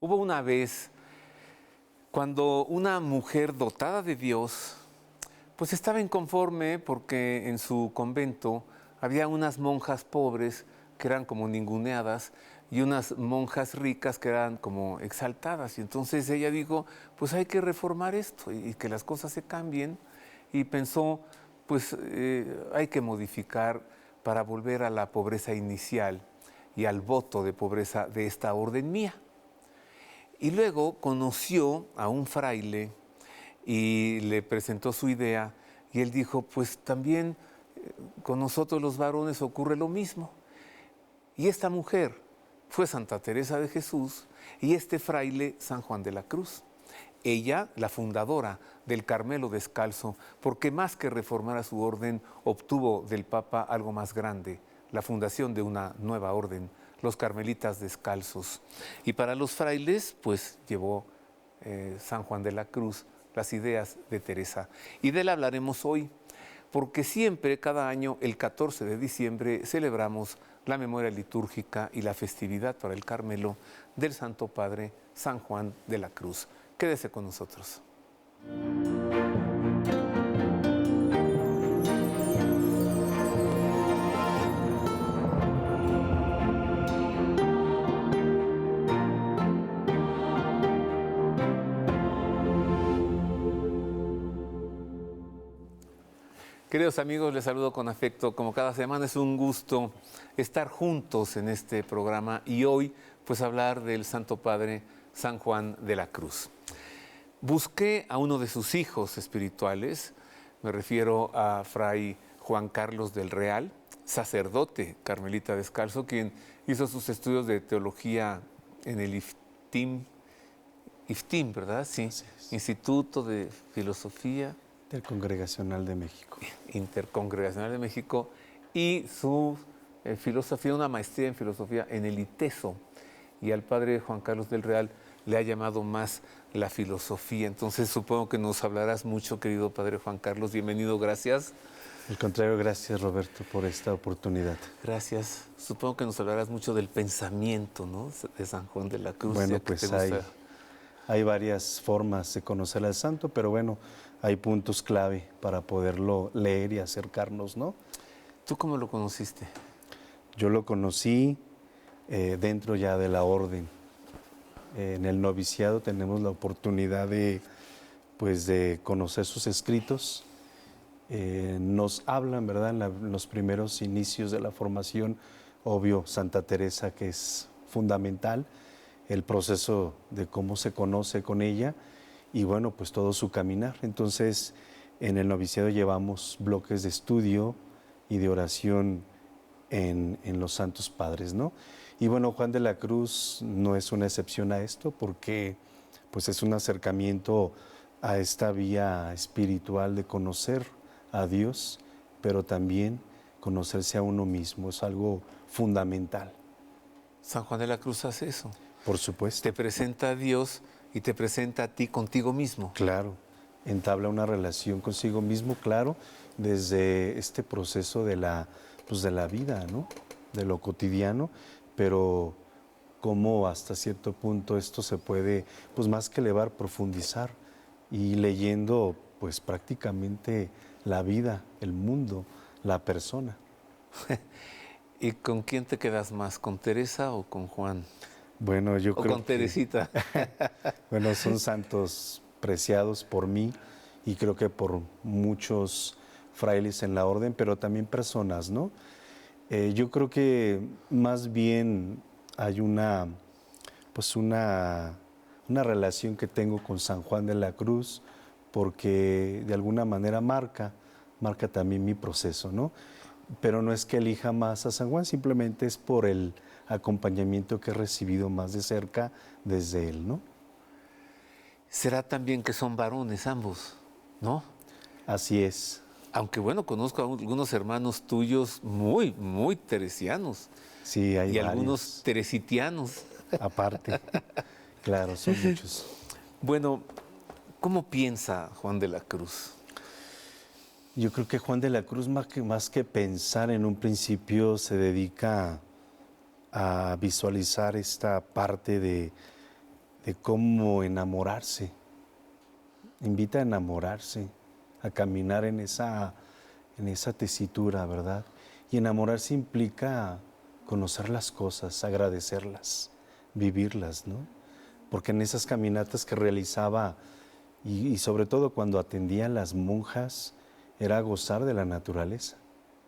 Hubo una vez cuando una mujer dotada de Dios, pues estaba inconforme porque en su convento había unas monjas pobres que eran como ninguneadas y unas monjas ricas que eran como exaltadas. Y entonces ella dijo, pues hay que reformar esto y que las cosas se cambien. Y pensó, pues hay que modificar para volver a la pobreza inicial y al voto de pobreza de esta orden mía. Y luego conoció a un fraile y le presentó su idea y él dijo, pues también con nosotros los varones ocurre lo mismo. Y esta mujer fue Santa Teresa de Jesús y este fraile San Juan de la Cruz. Ella, la fundadora del Carmelo Descalzo, porque más que reformar a su orden, obtuvo del Papa algo más grande, la fundación de una nueva orden, los Carmelitas Descalzos. Y para los frailes, pues llevó San Juan de la Cruz las ideas de Teresa. Y de él hablaremos hoy, porque siempre, cada año, el 14 de diciembre, celebramos la memoria litúrgica y la festividad para el Carmelo del Santo Padre San Juan de la Cruz. Quédese con nosotros. Queridos amigos, les saludo con afecto. Como cada semana es un gusto estar juntos en este programa y hoy pues hablar del Santo Padre San Juan de la Cruz. Busqué a uno de sus hijos espirituales, me refiero a Fray Juan Carlos del Real, sacerdote carmelita descalzo, quien hizo sus estudios de teología en el IFTIM, ¿verdad? Sí, Instituto de Filosofía Intercongregacional de México. Intercongregacional de México, y su filosofía, una maestría en filosofía en el ITESO. Y al padre Juan Carlos del Real le ha llamado más la filosofía. Entonces supongo que nos hablarás mucho, querido padre Juan Carlos. Bienvenido, gracias. Al contrario, gracias Roberto por esta oportunidad. Gracias. Supongo que nos hablarás mucho del pensamiento, ¿no?, de San Juan de la Cruz. Bueno, pues hay varias formas de conocer al santo, pero bueno, hay puntos clave para poderlo leer y acercarnos, ¿no? ¿Tú cómo lo conociste? Yo lo conocí dentro ya de la orden. En el noviciado tenemos la oportunidad de conocer sus escritos. Nos hablan, ¿verdad?, en los primeros inicios de la formación, obvio, Santa Teresa, que es fundamental, el proceso de cómo se conoce con ella y bueno, pues todo su caminar. Entonces, en el noviciado llevamos bloques de estudio y de oración en los Santos Padres, ¿no? Y bueno, Juan de la Cruz no es una excepción a esto porque pues es un acercamiento a esta vía espiritual de conocer a Dios, pero también conocerse a uno mismo, es algo fundamental. San Juan de la Cruz hace eso. Por supuesto. Te presenta a Dios y te presenta a ti contigo mismo. Claro, entabla una relación consigo mismo, claro, desde este proceso de la vida, ¿no?, de lo cotidiano, pero cómo hasta cierto punto esto se puede, pues más que elevar, profundizar y leyendo pues prácticamente la vida, el mundo, la persona. ¿Y con quién te quedas más, con Teresa o con Juan? Bueno, yo creo con Teresita. Bueno, son santos preciados por mí y creo que por muchos frailes en la orden, pero también personas, ¿no? Yo creo que más bien hay una relación que tengo con San Juan de la Cruz, porque de alguna manera marca también mi proceso, ¿no? Pero no es que elija más a San Juan, simplemente es por el acompañamiento que he recibido más de cerca desde él, ¿no? Será también que son varones ambos, ¿no? Así es. Aunque bueno, conozco a algunos hermanos tuyos muy, muy teresianos. Sí, hay varios. Algunos teresitianos. Aparte, claro, son muchos. Bueno, ¿cómo piensa Juan de la Cruz? Yo creo que Juan de la Cruz, más que pensar en un principio, se dedica a visualizar esta parte de cómo enamorarse. Invita a enamorarse, a caminar en esa tesitura, ¿verdad? Y enamorarse implica conocer las cosas, agradecerlas, vivirlas, ¿no? Porque en esas caminatas que realizaba, y sobre todo cuando atendía a las monjas, era gozar de la naturaleza.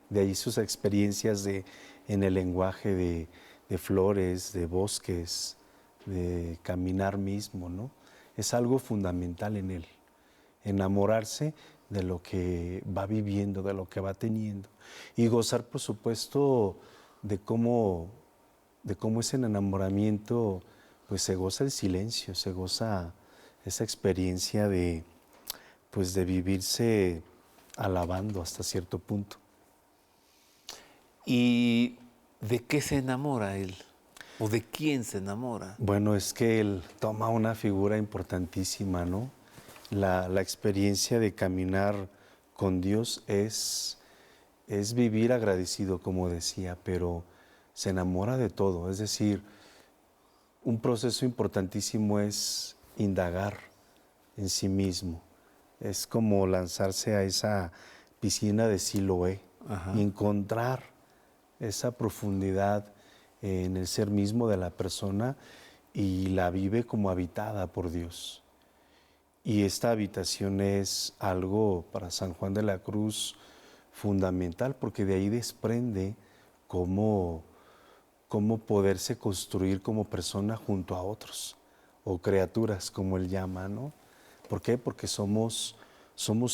De ahí sus experiencias en el lenguaje de flores, de bosques, de caminar mismo, ¿no? Es algo fundamental en él, enamorarse de lo que va viviendo, de lo que va teniendo, y gozar, por supuesto, de cómo ese enamoramiento, pues se goza el silencio, se goza esa experiencia de vivirse alabando hasta cierto punto. ¿Y de qué se enamora él? ¿O de quién se enamora? Bueno, es que él toma una figura importantísima, ¿no? La experiencia de caminar con Dios es vivir agradecido, como decía, pero se enamora de todo. Es decir, un proceso importantísimo es indagar en sí mismo. Es como lanzarse a esa piscina de Siloé y encontrar esa profundidad en el ser mismo de la persona, y la vive como habitada por Dios. Y esta habitación es algo para San Juan de la Cruz fundamental, porque de ahí desprende cómo poderse construir como persona junto a otros, o criaturas, como él llama, ¿no? ¿Por qué? Porque somos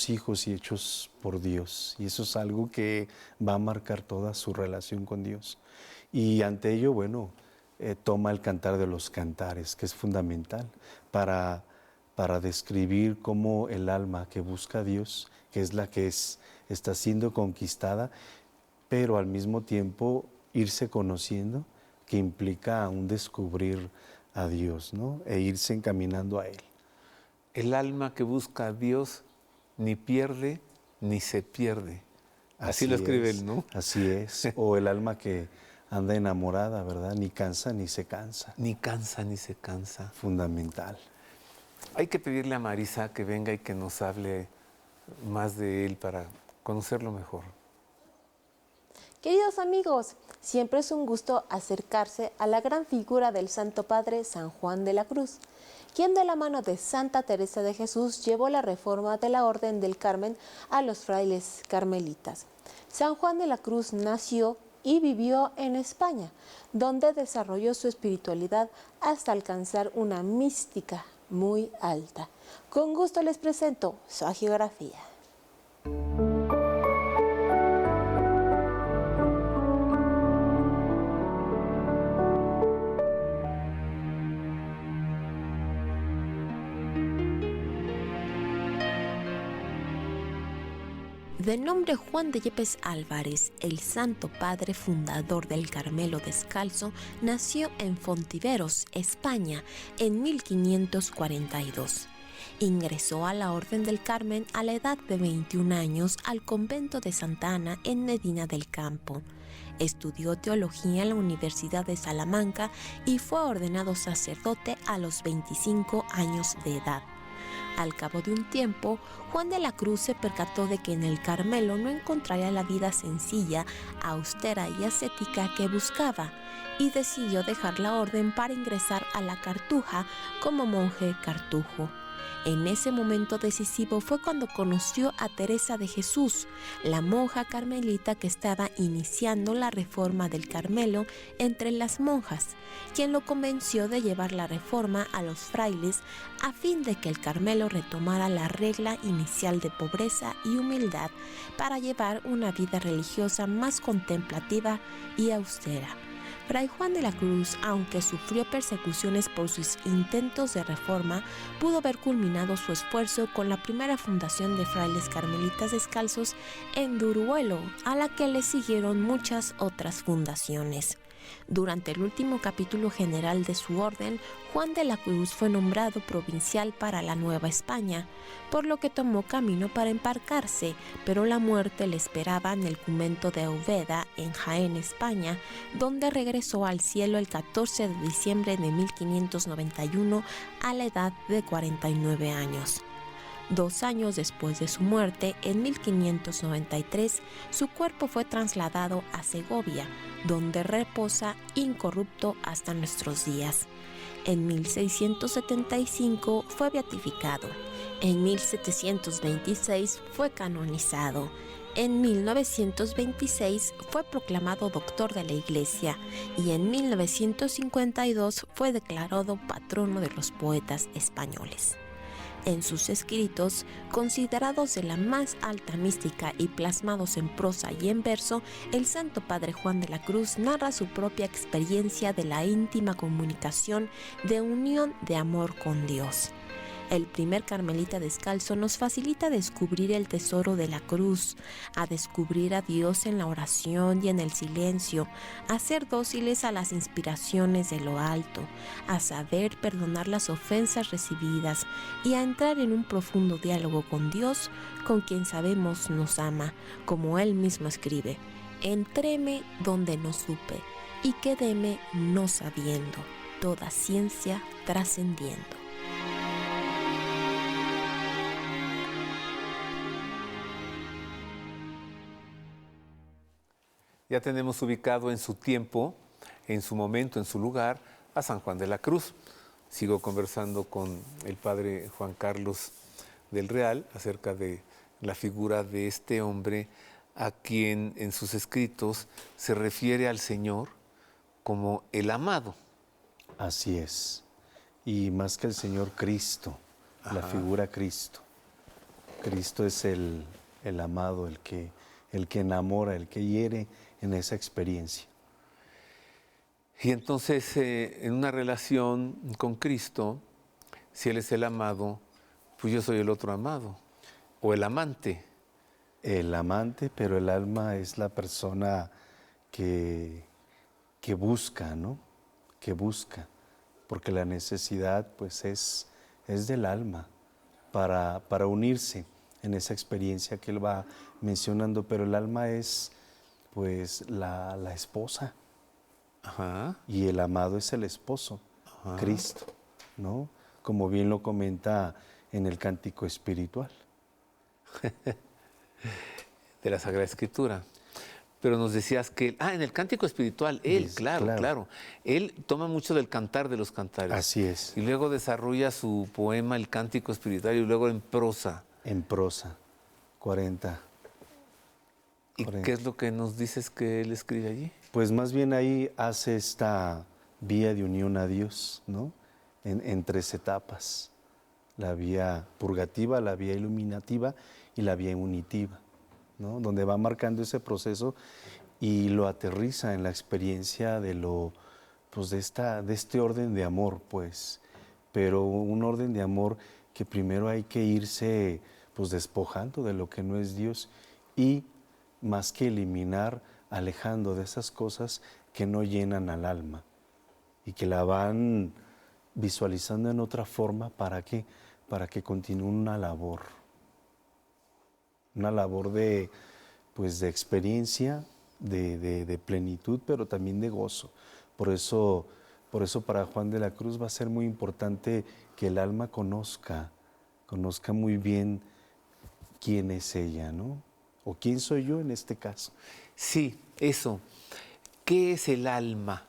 hijos y hechos por Dios, y eso es algo que va a marcar toda su relación con Dios. Y ante ello, bueno, toma el Cantar de los Cantares, que es fundamental para describir cómo el alma que busca a Dios, que es la que está siendo conquistada, pero al mismo tiempo irse conociendo, que implica un descubrir a Dios, ¿no? E irse encaminando a Él. El alma que busca a Dios ni pierde ni se pierde. Así lo escribe él, ¿no? Así es. O el alma que anda enamorada, ¿verdad? Ni cansa ni se cansa. Ni cansa ni se cansa. Fundamental. Hay que pedirle a Marisa que venga y que nos hable más de él para conocerlo mejor. Queridos amigos, siempre es un gusto acercarse a la gran figura del Santo Padre San Juan de la Cruz, quien de la mano de Santa Teresa de Jesús llevó la reforma de la Orden del Carmen a los frailes carmelitas. San Juan de la Cruz nació y vivió en España, donde desarrolló su espiritualidad hasta alcanzar una mística muy alta. Con gusto les presento su hagiografía. De nombre Juan de Yepes Álvarez, el Santo Padre fundador del Carmelo Descalzo, nació en Fontiveros, España, en 1542. Ingresó a la Orden del Carmen a la edad de 21 años al convento de Santa Ana en Medina del Campo. Estudió teología en la Universidad de Salamanca y fue ordenado sacerdote a los 25 años de edad. Al cabo de un tiempo, Juan de la Cruz se percató de que en el Carmelo no encontraría la vida sencilla, austera y ascética que buscaba, y decidió dejar la orden para ingresar a la Cartuja como monje cartujo. En ese momento decisivo fue cuando conoció a Teresa de Jesús, la monja carmelita que estaba iniciando la reforma del Carmelo entre las monjas, quien lo convenció de llevar la reforma a los frailes a fin de que el Carmelo retomara la regla inicial de pobreza y humildad para llevar una vida religiosa más contemplativa y austera. Fray Juan de la Cruz, aunque sufrió persecuciones por sus intentos de reforma, pudo ver culminado su esfuerzo con la primera fundación de frailes carmelitas descalzos en Duruelo, a la que le siguieron muchas otras fundaciones. Durante el último capítulo general de su orden, Juan de la Cruz fue nombrado provincial para la Nueva España, por lo que tomó camino para embarcarse, pero la muerte le esperaba en el convento de Úbeda, en Jaén, España, donde regresó al cielo el 14 de diciembre de 1591 a la edad de 49 años. 2 años después de su muerte, en 1593, su cuerpo fue trasladado a Segovia, donde reposa incorrupto hasta nuestros días. En 1675 fue beatificado. En 1726 fue canonizado. En 1926 fue proclamado doctor de la Iglesia y en 1952 fue declarado patrono de los poetas españoles. En sus escritos, considerados de la más alta mística y plasmados en prosa y en verso, el Santo Padre Juan de la Cruz narra su propia experiencia de la íntima comunicación de unión de amor con Dios. El primer carmelita descalzo nos facilita descubrir el tesoro de la cruz, a descubrir a Dios en la oración y en el silencio, a ser dóciles a las inspiraciones de lo alto, a saber perdonar las ofensas recibidas y a entrar en un profundo diálogo con Dios, con quien sabemos nos ama, como Él mismo escribe: entréme donde no supe y quedéme no sabiendo, toda ciencia trascendiendo. Ya tenemos ubicado en su tiempo, en su momento, en su lugar, a San Juan de la Cruz. Sigo conversando con el padre Juan Carlos del Real acerca de la figura de este hombre a quien en sus escritos se refiere al Señor como el amado. Así es. Y más que el Señor, Cristo, la figura Cristo. Cristo es el amado, el que enamora, el que hiere en esa experiencia. Y entonces, en una relación con Cristo, si Él es el amado, pues yo soy el otro amado, o el amante. El amante, pero el alma es la persona que busca, ¿no? Que busca, porque la necesidad pues es del alma para unirse en esa experiencia que él va mencionando, pero el alma es pues la esposa. Ajá. Y el amado es el esposo, Cristo, ¿no? Como bien lo comenta en el Cántico Espiritual. De la Sagrada Escritura. Pero nos decías que, en el Cántico Espiritual, él, claro. Él toma mucho del Cantar de los Cantares. Así es. Y luego desarrolla su poema, el Cántico Espiritual, y luego en prosa. En prosa, 40. ¿Y qué es lo que nos dices que él escribe allí? Pues más bien ahí hace esta vía de unión a Dios, ¿no? En 3 etapas. La vía purgativa, la vía iluminativa y la vía unitiva, ¿no? Donde va marcando ese proceso y lo aterriza en la experiencia de este orden de amor, pues. Pero un orden de amor que primero hay que irse pues despojando de lo que no es Dios y más que eliminar, alejando de esas cosas que no llenan al alma y que la van visualizando en otra forma. ¿Para qué? Para que continúe una labor de experiencia, de plenitud, pero también de gozo. Por eso para Juan de la Cruz va a ser muy importante que el alma conozca muy bien quién es ella, ¿no? ¿O quién soy yo en este caso? Sí, eso. ¿Qué es el alma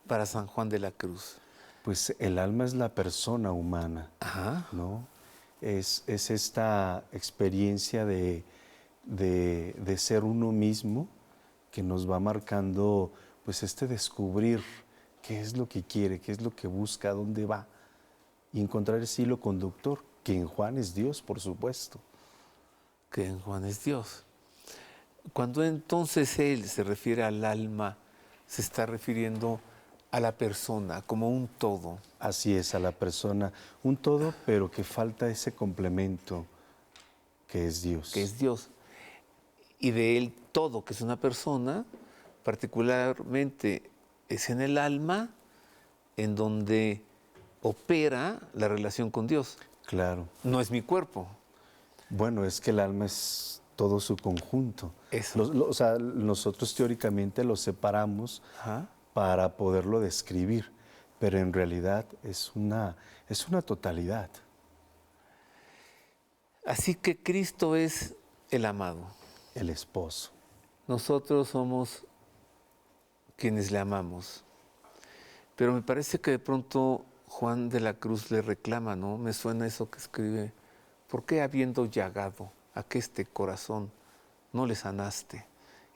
para San Juan de la Cruz? Pues el alma es la persona humana, ¿no? Es esta experiencia de ser uno mismo que nos va marcando pues este descubrir qué es lo que quiere, qué es lo que busca, dónde va y encontrar ese hilo conductor, que en Juan es Dios, por supuesto. Que en Juan es Dios. Cuando entonces él se refiere al alma, se está refiriendo a la persona como un todo. Así es, a la persona, un todo, pero que falta ese complemento que es Dios. Que es Dios. Y de él todo, que es una persona, particularmente es en el alma en donde opera la relación con Dios. Claro. No es mi cuerpo. Bueno, es que el alma es todo su conjunto. Eso. O sea, nosotros teóricamente lo separamos Ajá. para poderlo describir, pero en realidad es una totalidad. Así que Cristo es el amado. El esposo. Nosotros somos quienes le amamos. Pero me parece que de pronto Juan de la Cruz le reclama, ¿no? Me suena eso que escribe. ¿Por qué habiendo llagado aqueste corazón no le sanaste?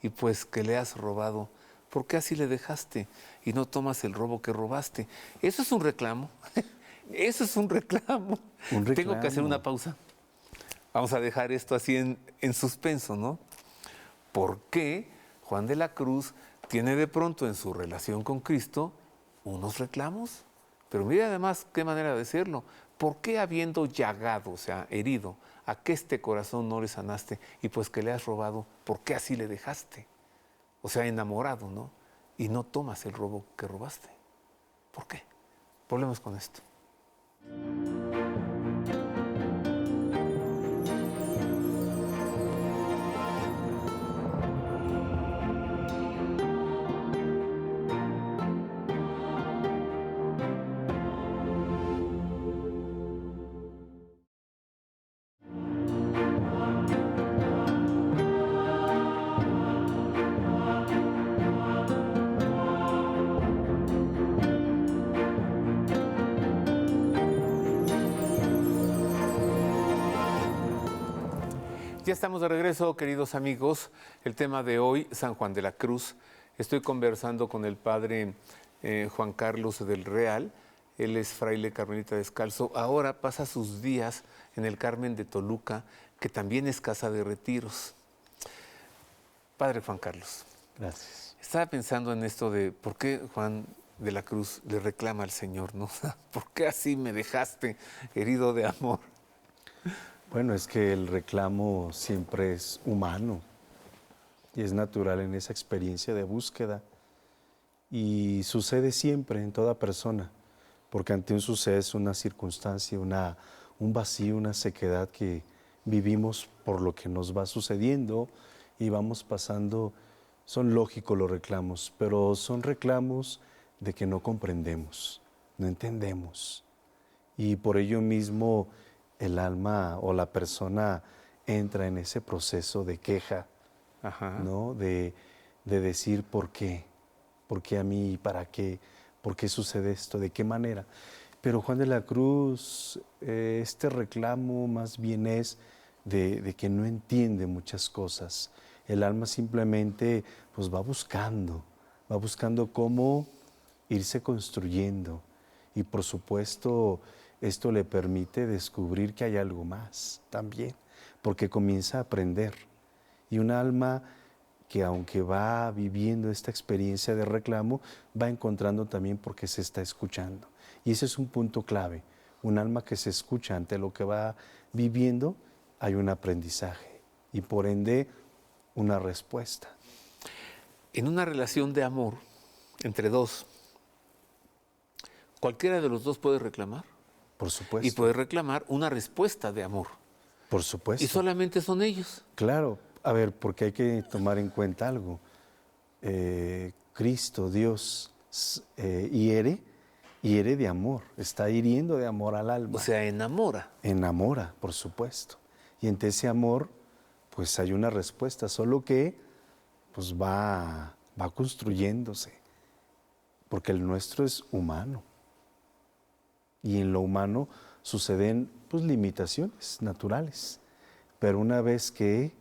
Y pues que le has robado, ¿por qué así le dejaste y no tomas el robo que robaste? Eso es un reclamo. Eso es un reclamo. Un reclamo. Tengo que hacer una pausa. Vamos a dejar esto así en suspenso, ¿no? ¿Por qué Juan de la Cruz tiene de pronto en su relación con Cristo unos reclamos? Pero mire además qué manera de decirlo. ¿Por qué habiendo llagado, o sea, herido, a que este corazón no le sanaste y pues que le has robado, ¿por qué así le dejaste? O sea, enamorado, ¿no? Y no tomas el robo que robaste. ¿Por qué? Volvemos con esto. Ya estamos de regreso, queridos amigos. El tema de hoy, San Juan de la Cruz. Estoy conversando con el padre Juan Carlos del Real. Él es fraile carmelita descalzo. Ahora pasa sus días en el Carmen de Toluca, que también es casa de retiros. Padre Juan Carlos. Gracias. Estaba pensando en esto de por qué Juan de la Cruz le reclama al Señor, ¿no? ¿Por qué así me dejaste herido de amor? Bueno, es que el reclamo siempre es humano y es natural en esa experiencia de búsqueda y sucede siempre en toda persona, porque ante un suceso, una circunstancia, un vacío, una sequedad que vivimos por lo que nos va sucediendo y vamos pasando, son lógicos los reclamos, pero son reclamos de que no comprendemos, no entendemos y por ello mismo el alma o la persona entra en ese proceso de queja, Ajá. ¿no? De decir por qué a mí, para qué, por qué sucede esto, de qué manera. Pero Juan de la Cruz, este reclamo más bien es de que no entiende muchas cosas. El alma simplemente pues va buscando cómo irse construyendo y por supuesto esto le permite descubrir que hay algo más también, porque comienza a aprender. Y un alma que aunque va viviendo esta experiencia de reclamo, va encontrando también porque se está escuchando. Y ese es un punto clave. Un alma que se escucha ante lo que va viviendo, hay un aprendizaje y por ende una respuesta. En una relación de amor entre dos, ¿cualquiera de los dos puede reclamar? Por supuesto. Y puede reclamar una respuesta de amor. Por supuesto. Y solamente son ellos. Claro, a ver, porque hay que tomar en cuenta algo. Cristo, Dios, hiere de amor, está hiriendo de amor al alma. O sea, enamora. Enamora, por supuesto. Y entre ese amor, pues hay una respuesta, solo que pues va construyéndose, porque el nuestro es humano. Y en lo humano suceden pues limitaciones naturales. Pero una vez que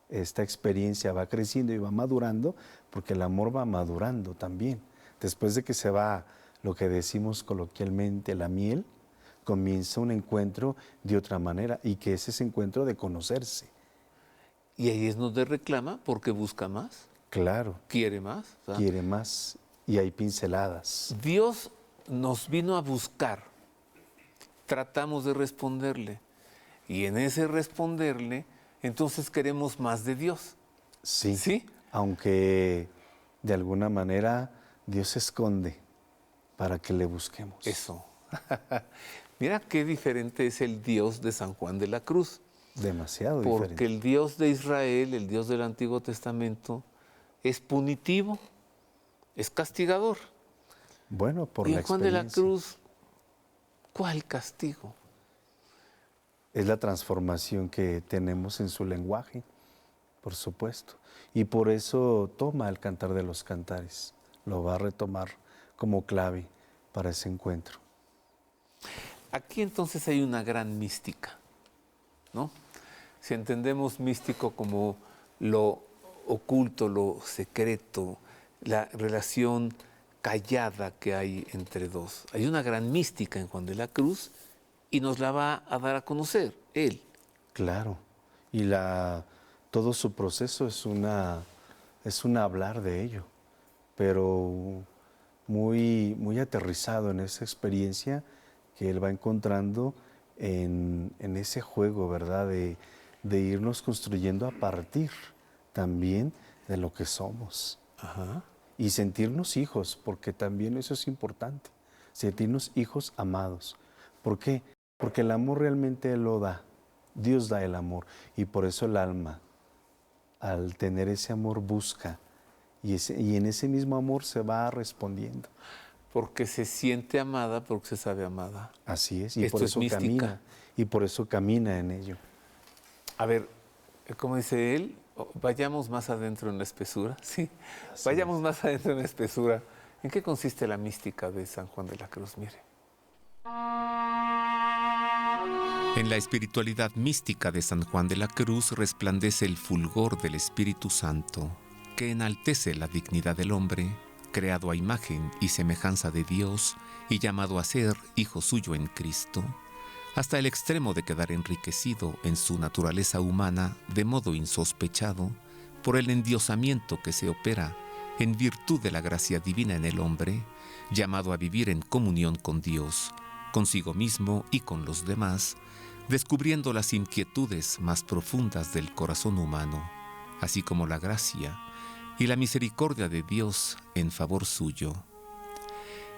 esta experiencia va creciendo y va madurando, porque el amor va madurando también. Después de que se va lo que decimos coloquialmente la miel, comienza un encuentro de otra manera y que es ese encuentro de conocerse. Y ahí es donde reclama porque busca más. Claro. Quiere más. ¿Verdad? Quiere más y hay pinceladas. Dios nos vino a buscar. Tratamos de responderle. Y en ese responderle, entonces queremos más de Dios. Sí. ¿Sí? Aunque de alguna manera Dios se esconde para que le busquemos. Eso. Mira qué diferente es el Dios de San Juan de la Cruz. Demasiado Porque diferente. el Dios de Israel, el Dios del Antiguo Testamento, es punitivo, es castigador. Bueno, por Y la en Juan de la experiencia. Cruz, ¿cuál castigo? Es la transformación que tenemos en su lenguaje, por supuesto. Y por eso toma el Cantar de los Cantares. Lo va a retomar como clave para ese encuentro. Aquí entonces hay una gran mística, ¿no? Si entendemos místico como lo oculto, lo secreto, la relación callada que hay entre dos. Hay una gran mística en Juan de la Cruz y nos la va a dar a conocer él. Claro. Y todo su proceso es un hablar de ello, pero muy aterrizado en esa experiencia que él va encontrando en ese juego, ¿verdad? De irnos construyendo a partir también de lo que somos. Ajá. Y sentirnos hijos, porque también eso es importante, sentirnos hijos amados. ¿Por qué? Porque el amor realmente Él lo da, Dios da el amor, y por eso el alma, al tener ese amor, busca, y en ese mismo amor se va respondiendo. Porque se siente amada, porque se sabe amada. Así es, y Esto por es eso mística. camina, y por eso camina en ello. A ver, como dice él, vayamos más adentro en la espesura. Sí, vayamos más adentro en la espesura. ¿En qué consiste la mística de San Juan de la Cruz? Mire. En la espiritualidad mística de San Juan de la Cruz resplandece el fulgor del Espíritu Santo, que enaltece la dignidad del hombre, creado a imagen y semejanza de Dios y llamado a ser hijo suyo en Cristo, hasta el extremo de quedar enriquecido en su naturaleza humana de modo insospechado por el endiosamiento que se opera en virtud de la gracia divina en el hombre, llamado a vivir en comunión con Dios, consigo mismo y con los demás, descubriendo las inquietudes más profundas del corazón humano, así como la gracia y la misericordia de Dios en favor suyo.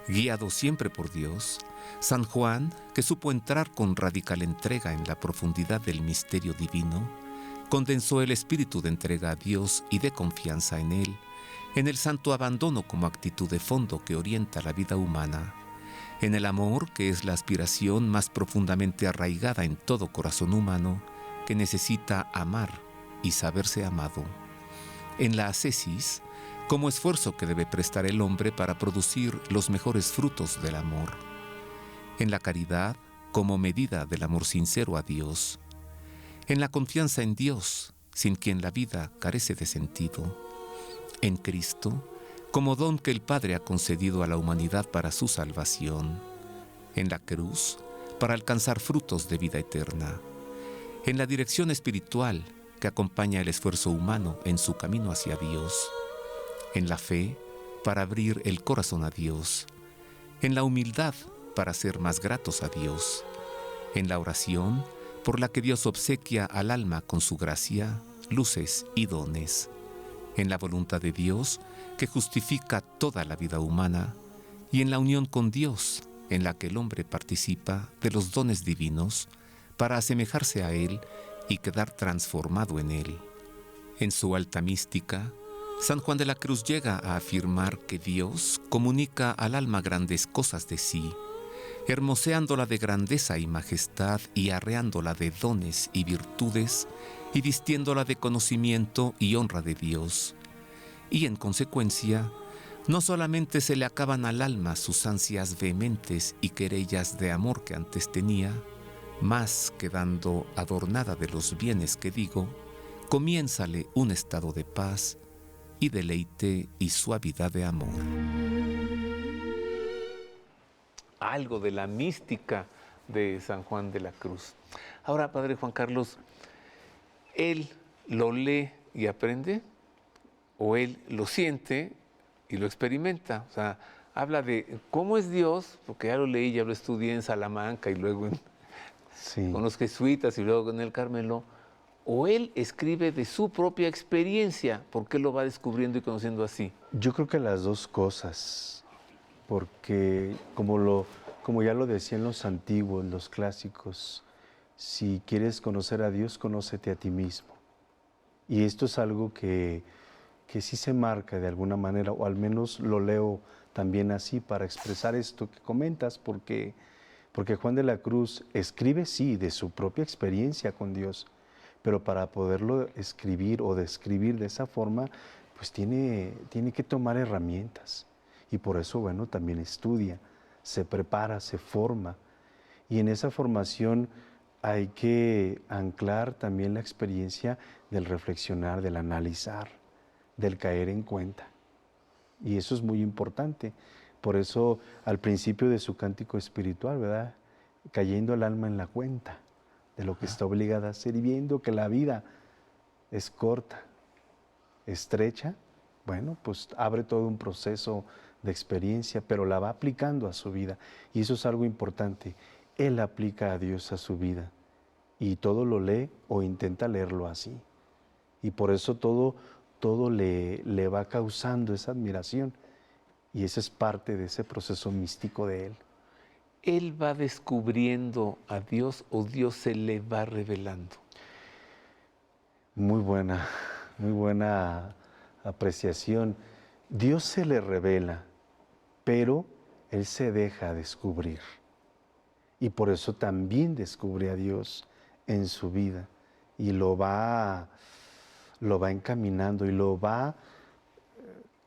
Guiado siempre por Dios, San Juan, que supo entrar con radical entrega en la profundidad del misterio divino, condensó el espíritu de entrega a Dios y de confianza en Él, en el santo abandono como actitud de fondo que orienta la vida humana, en el amor, que es la aspiración más profundamente arraigada en todo corazón humano, que necesita amar y saberse amado, en la ascesis, como esfuerzo que debe prestar el hombre para producir los mejores frutos del amor, en la caridad, como medida del amor sincero a Dios, en la confianza en Dios, sin quien la vida carece de sentido, en Cristo, como don que el Padre ha concedido a la humanidad para su salvación, en la cruz, para alcanzar frutos de vida eterna, en la dirección espiritual que acompaña el esfuerzo humano en su camino hacia Dios, en la fe, para abrir el corazón a Dios, en la humildad, para ser más gratos a Dios, en la oración, por la que Dios obsequia al alma con su gracia, luces y dones, en la voluntad de Dios, que justifica toda la vida humana, y en la unión con Dios, en la que el hombre participa de los dones divinos para asemejarse a Él y quedar transformado en Él. En su alta mística, San Juan de la Cruz llega a afirmar que Dios comunica al alma grandes cosas de sí, hermoseándola de grandeza y majestad y arreándola de dones y virtudes y vistiéndola de conocimiento y honra de Dios. Y en consecuencia, no solamente se le acaban al alma sus ansias vehementes y querellas de amor que antes tenía, mas quedando adornada de los bienes que digo, comiénzale un estado de paz y deleite y suavidad de amor. Algo de la mística de San Juan de la Cruz. Ahora, Padre Juan Carlos, ¿él lo lee y aprende? ¿O él lo siente y lo experimenta? O sea, habla de cómo es Dios, porque ya lo leí, ya lo estudié en Salamanca y luego Sí. con los jesuitas y luego en el Carmelo. o él escribe de su propia experiencia? ¿Por qué lo va descubriendo y conociendo así? Yo creo que las dos cosas, porque como ya lo decían los antiguos, los clásicos, si quieres conocer a Dios, conócete a ti mismo. Y esto es algo que sí se marca de alguna manera, o al menos lo leo también así para expresar esto que comentas, porque Juan de la Cruz escribe, sí, de su propia experiencia con Dios, pero para poderlo escribir o describir de esa forma, pues tiene que tomar herramientas. Y por eso, bueno, también estudia, se prepara, se forma. Y en esa formación hay que anclar también la experiencia del reflexionar, del analizar, del caer en cuenta. Y eso es muy importante. Por eso al principio de su cántico espiritual, ¿verdad? Cayendo el alma en la cuenta de lo que está obligada a hacer y viendo que la vida es corta, estrecha, bueno, pues abre todo un proceso de experiencia, pero la va aplicando a su vida. Y eso es algo importante. Él aplica a Dios a su vida y todo lo lee o intenta leerlo así. Y por eso todo le va causando esa admiración. Y esa es parte de ese proceso místico de él. ¿Él va descubriendo a Dios o Dios se le va revelando? Muy buena apreciación. Dios se le revela, pero él se deja descubrir. Y por eso también descubre a Dios en su vida y lo va encaminando y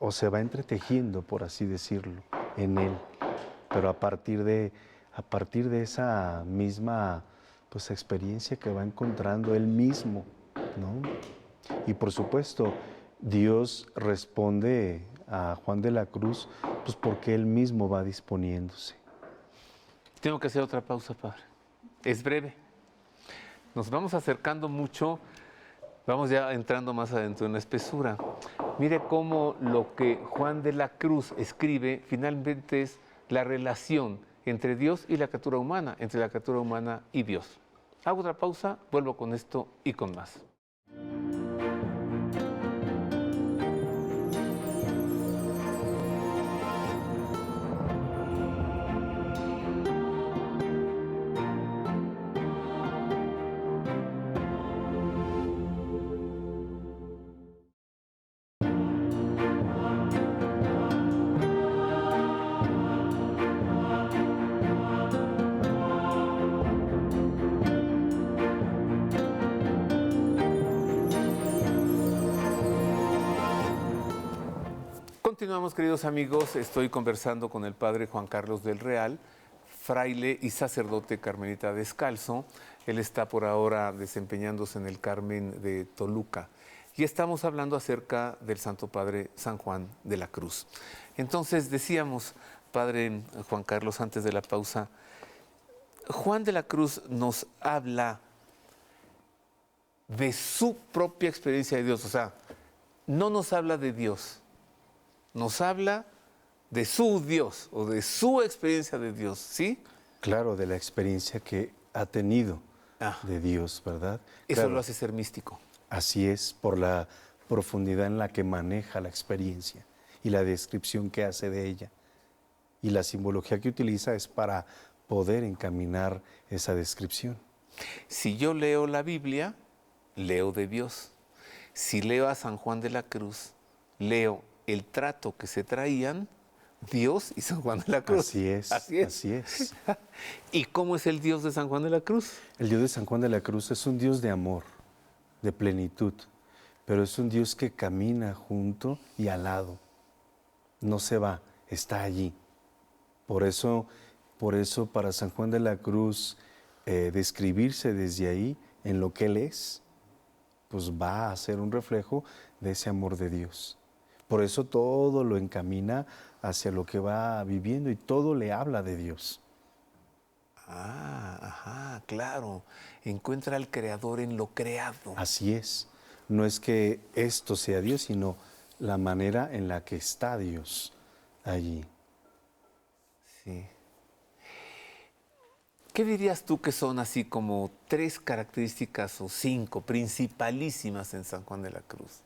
o se va entretejiendo, por así decirlo, en él. Pero a partir de esa misma pues, experiencia que va encontrando él mismo, ¿no? Y por supuesto, Dios responde a Juan de la Cruz, pues porque él mismo va disponiéndose. Tengo que hacer otra pausa, padre. Es breve. Nos vamos acercando mucho, vamos ya entrando más adentro en la espesura. Mire cómo lo que Juan de la Cruz escribe finalmente es la relación entre Dios y la criatura humana, entre la criatura humana y Dios. Hago otra pausa, vuelvo con esto y con más. Continuamos, queridos amigos. Estoy conversando con el padre Juan Carlos del Real, fraile y sacerdote carmelita descalzo. Él está por ahora desempeñándose en el Carmen de Toluca. Y estamos hablando acerca del Santo Padre San Juan de la Cruz. Entonces decíamos, padre Juan Carlos, antes de la pausa, Juan de la Cruz nos habla de su propia experiencia de Dios. O sea, no nos habla de Dios. Nos habla de su Dios o de su experiencia de Dios, ¿sí? Claro, de la experiencia que ha tenido de Dios, ¿verdad? Eso Claro, lo hace ser místico. así es, por la profundidad en la que maneja la experiencia y la descripción que hace de ella. Y la simbología que utiliza es para poder encaminar esa descripción. Si yo leo la Biblia, leo de Dios. Si leo a San Juan de la Cruz, leo el trato que se traían Dios y San Juan de la Cruz. Así es, así es. ¿Y cómo es el Dios de San Juan de la Cruz? El Dios de San Juan de la Cruz es un Dios de amor, de plenitud, pero es un Dios que camina junto y al lado. No se va, está allí. Por eso para San Juan de la Cruz, describirse desde ahí en lo que Él es, pues va a ser un reflejo de ese amor de Dios. Por eso todo lo encamina hacia lo que va viviendo y todo le habla de Dios. Claro. Encuentra al Creador en lo creado. Así es. No es que esto sea Dios, sino la manera en la que está Dios allí. Sí. ¿Qué dirías tú que son así como 3 características o 5 principalísimas en San Juan de la Cruz?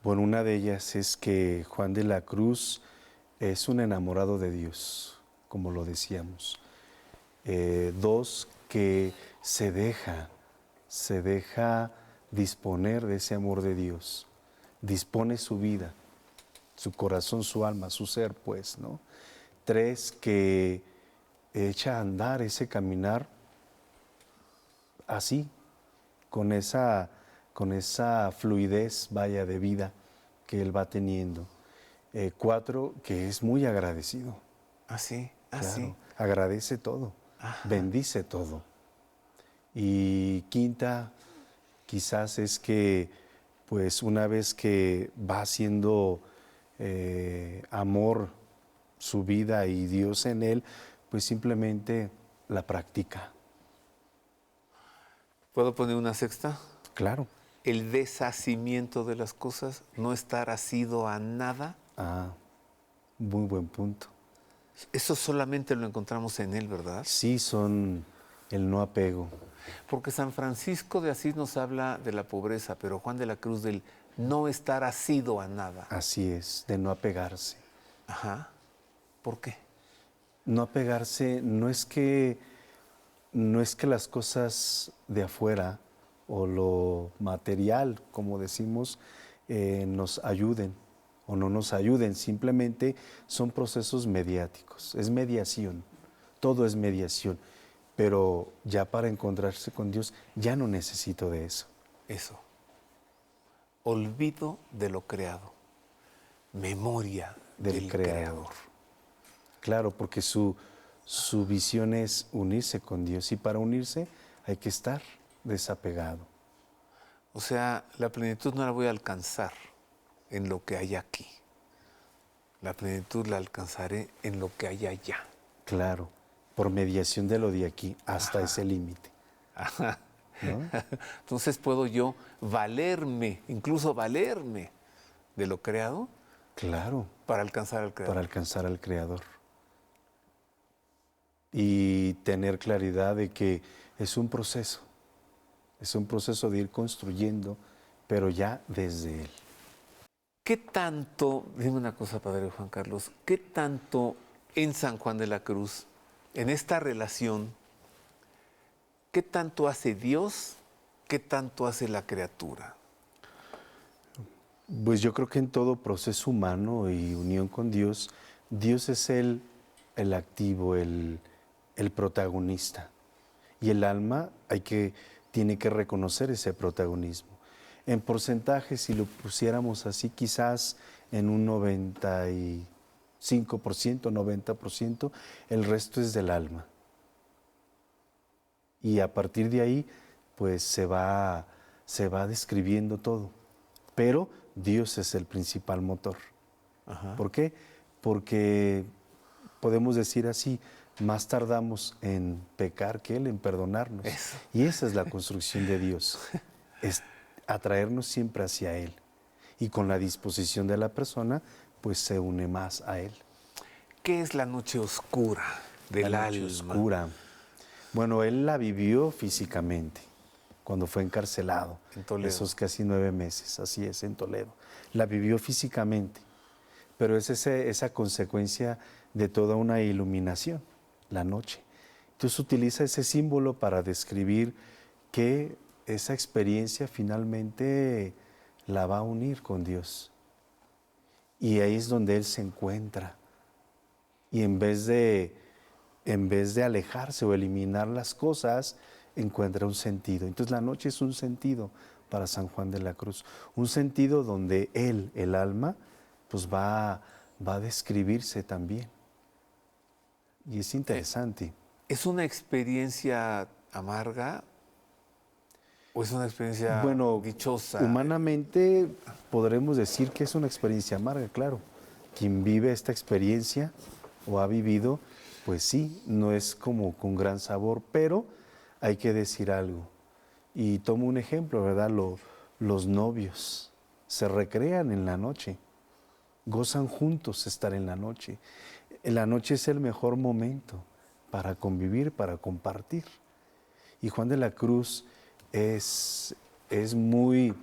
Bueno, una de ellas es que Juan de la Cruz es un enamorado de Dios, como lo decíamos. 2, que se deja disponer de ese amor de Dios. Dispone su vida, su corazón, su alma, su ser, pues, ¿no? 3, que echa a andar ese caminar así, con esa fluidez, vaya, de vida que él va teniendo. 4, que es muy agradecido. Así, Claro, agradece todo, bendice todo. Y 5, quizás es que, pues una vez que va haciendo amor su vida y Dios en él, pues simplemente la practica. ¿Puedo poner una 6? Claro. El deshacimiento de las cosas, no estar asido a nada. Muy buen punto. Eso solamente lo encontramos en él, ¿verdad? Sí, son el no apego. Porque San Francisco de Asís nos habla de la pobreza, pero Juan de la Cruz del no estar asido a nada. Así es, de no apegarse. Ajá. ¿Por qué? No apegarse no es que las cosas de afuera o lo material, como decimos, nos ayuden o no nos ayuden, simplemente son procesos mediáticos, es mediación, todo es mediación, pero ya para encontrarse con Dios ya no necesito de eso. Eso. Olvido de lo creado, memoria del creador. Claro, porque su visión es unirse con Dios y para unirse hay que estar desapegado. O sea, la plenitud no la voy a alcanzar en lo que hay aquí. La plenitud la alcanzaré en lo que hay allá. Claro, por mediación de lo de aquí hasta ese límite. Ajá. ¿No? Entonces puedo yo valerme, incluso valerme de lo creado. Claro. Para alcanzar al Creador. Para alcanzar al Creador. Y tener claridad de que es un proceso de ir construyendo, pero ya desde Él. ¿Qué tanto, dime una cosa, Padre Juan Carlos, qué tanto en San Juan de la Cruz, en esta relación, qué tanto hace Dios, qué tanto hace la criatura? Pues yo creo que en todo proceso humano y unión con Dios, Dios es el activo, el protagonista. Y el alma tiene que reconocer ese protagonismo. En porcentaje, si lo pusiéramos así, quizás en un 95%, 90%, el resto es del alma. Y a partir de ahí, pues se va describiendo todo. Pero Dios es el principal motor. Ajá. ¿Por qué? Porque podemos decir así, más tardamos en pecar que Él en perdonarnos. Eso. Y esa es la construcción de Dios, es atraernos siempre hacia Él. Y con la disposición de la persona, pues se une más a Él. ¿Qué es la noche oscura del La noche alma? oscura. Bueno, Él la vivió físicamente, cuando fue encarcelado. En Toledo. Esos casi 9 meses, así es, en Toledo. La vivió físicamente, pero es esa consecuencia de toda una iluminación, la noche. Entonces utiliza ese símbolo para describir que esa experiencia finalmente la va a unir con Dios. Y ahí es donde Él se encuentra. Y en vez de alejarse o eliminar las cosas, encuentra un sentido. Entonces la noche es un sentido para San Juan de la Cruz. Un sentido donde Él, el alma, pues va a describirse también. Y es interesante. ¿Es una experiencia amarga o es una experiencia dichosa? Humanamente podremos decir que es una experiencia amarga, claro. Quien vive esta experiencia o ha vivido, pues sí, no es como con gran sabor, pero hay que decir algo. Y tomo un ejemplo, ¿verdad? Los novios se recrean en la noche, gozan juntos estar en la noche. La noche es el mejor momento para convivir, para compartir. Y Juan de la Cruz es muy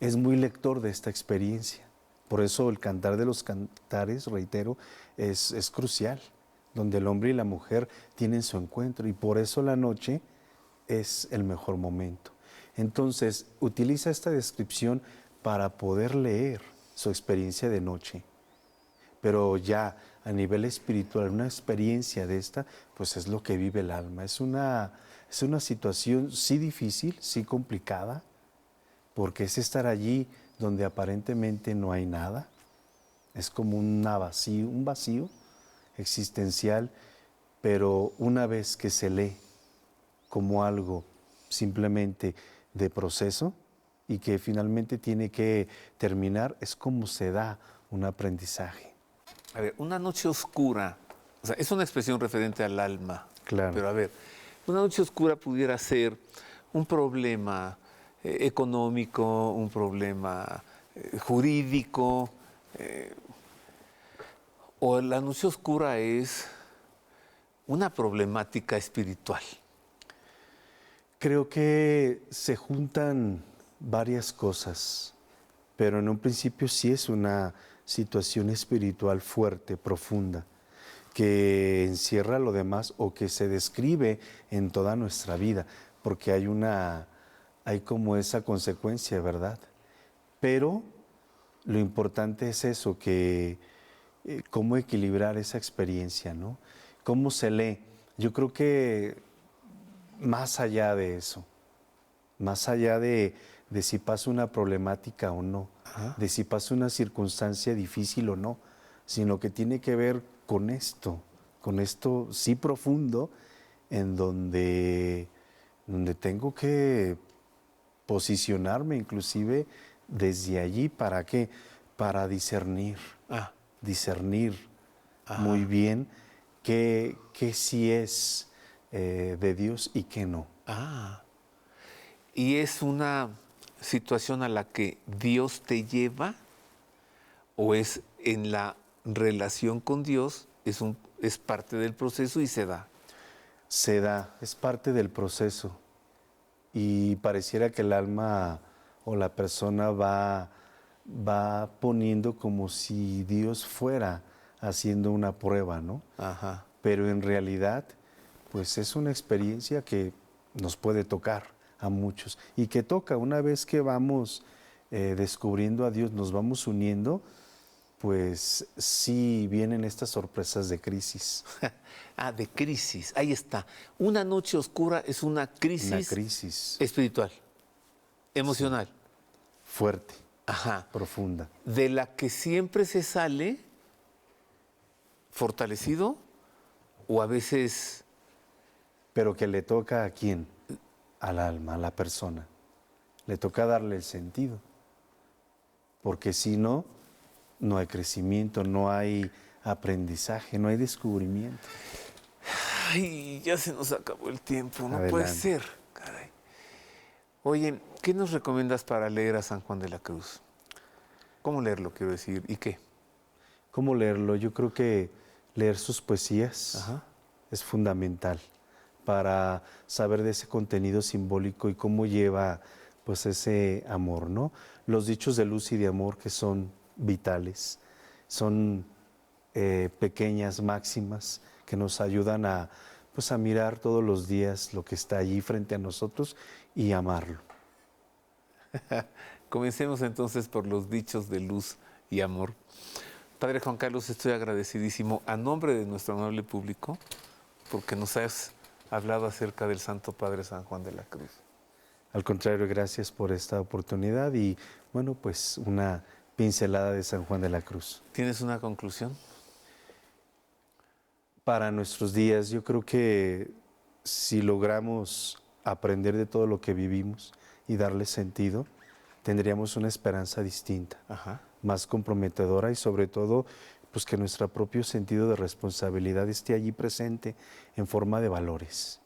lector de esta experiencia. Por eso el Cantar de los Cantares, reitero, es crucial, donde el hombre y la mujer tienen su encuentro, y por eso la noche es el mejor momento. Entonces, utiliza esta descripción para poder leer su experiencia de noche. Pero ya a nivel espiritual, una experiencia de esta, pues es lo que vive el alma. Es una situación sí difícil, sí complicada, porque es estar allí donde aparentemente no hay nada. Es como un vacío existencial, pero una vez que se lee como algo simplemente de proceso y que finalmente tiene que terminar, es como se da un aprendizaje. A ver, una noche oscura, o sea, es una expresión referente al alma. Claro. Pero a ver, una noche oscura pudiera ser un problema económico, un problema jurídico, o la noche oscura es una problemática espiritual. Creo que se juntan varias cosas, pero en un principio sí es una situación espiritual fuerte, profunda, que encierra lo demás o que se describe en toda nuestra vida, porque hay como esa consecuencia, ¿verdad? Pero lo importante es eso, que cómo equilibrar esa experiencia, ¿no? Cómo se lee. Yo creo que más allá de eso, más allá de si pasa una problemática o no, de si pasa una circunstancia difícil o no, sino que tiene que ver con esto sí profundo, en donde tengo que posicionarme inclusive desde allí. ¿Para qué? Para discernir muy bien qué sí es de Dios y qué no. ¿Y es una situación a la que Dios te lleva o es en la relación con Dios, es parte del proceso y se da? Se da, es parte del proceso, y pareciera que el alma o la persona va poniendo como si Dios fuera haciendo una prueba, ¿no? Ajá. Pero en realidad, pues es una experiencia que nos puede tocar a muchos y que toca una vez que vamos descubriendo a Dios, nos vamos uniendo, pues sí vienen estas sorpresas de crisis. De crisis, ahí está. Una noche oscura es una crisis espiritual, emocional. Sí. Fuerte, Ajá. profunda. De la que siempre se sale fortalecido o a veces... Pero que le toca ¿a quién? Al alma, a la persona. Le toca darle el sentido. Porque si no, no hay crecimiento, no hay aprendizaje, no hay descubrimiento. Ay, ya se nos acabó el tiempo, no Adelante. puede ser, caray. Oye, ¿qué nos recomiendas para leer a San Juan de la Cruz? ¿Cómo leerlo, quiero decir? ¿Y qué? ¿Cómo leerlo? Yo creo que leer sus poesías es fundamental para saber de ese contenido simbólico y cómo lleva pues ese amor, ¿no? Los dichos de luz y de amor que son vitales, son pequeñas máximas que nos ayudan a mirar todos los días lo que está allí frente a nosotros y amarlo. Comencemos entonces por los dichos de luz y amor. Padre Juan Carlos, estoy agradecidísimo a nombre de nuestro amable público porque nos has hablado acerca del Santo Padre San Juan de la Cruz. Al contrario, gracias por esta oportunidad y bueno, pues una pincelada de San Juan de la Cruz. ¿Tienes una conclusión? Para nuestros días, yo creo que si logramos aprender de todo lo que vivimos y darle sentido, tendríamos una esperanza distinta, más comprometedora y sobre todo, pues que nuestro propio sentido de responsabilidad esté allí presente en forma de valores.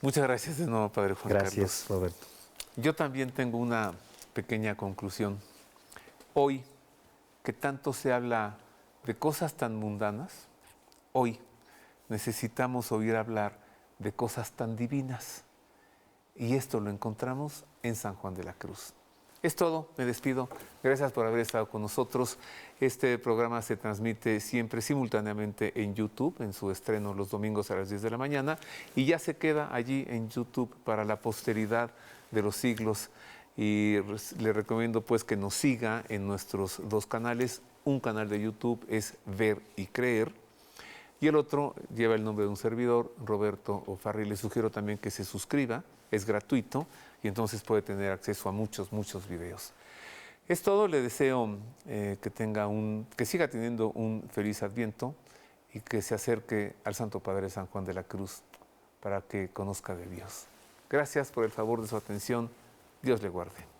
Muchas gracias de nuevo, Padre Juan Carlos. Gracias, Roberto. Yo también tengo una pequeña conclusión. Hoy, que tanto se habla de cosas tan mundanas, hoy necesitamos oír hablar de cosas tan divinas. Y esto lo encontramos en San Juan de la Cruz. Es todo, me despido. Gracias por haber estado con nosotros. Este programa se transmite siempre simultáneamente en YouTube, en su estreno los domingos a las 10 de la mañana, y ya se queda allí en YouTube para la posteridad de los siglos. Y le recomiendo pues que nos siga en nuestros dos canales. Un canal de YouTube es Ver y Creer, y el otro lleva el nombre de un servidor, Roberto O'Farrill. Le sugiero también que se suscriba, es gratuito, y entonces puede tener acceso a muchos videos. Es todo, le deseo que siga teniendo un feliz Adviento y que se acerque al Santo Padre San Juan de la Cruz para que conozca de Dios. Gracias por el favor de su atención. Dios le guarde.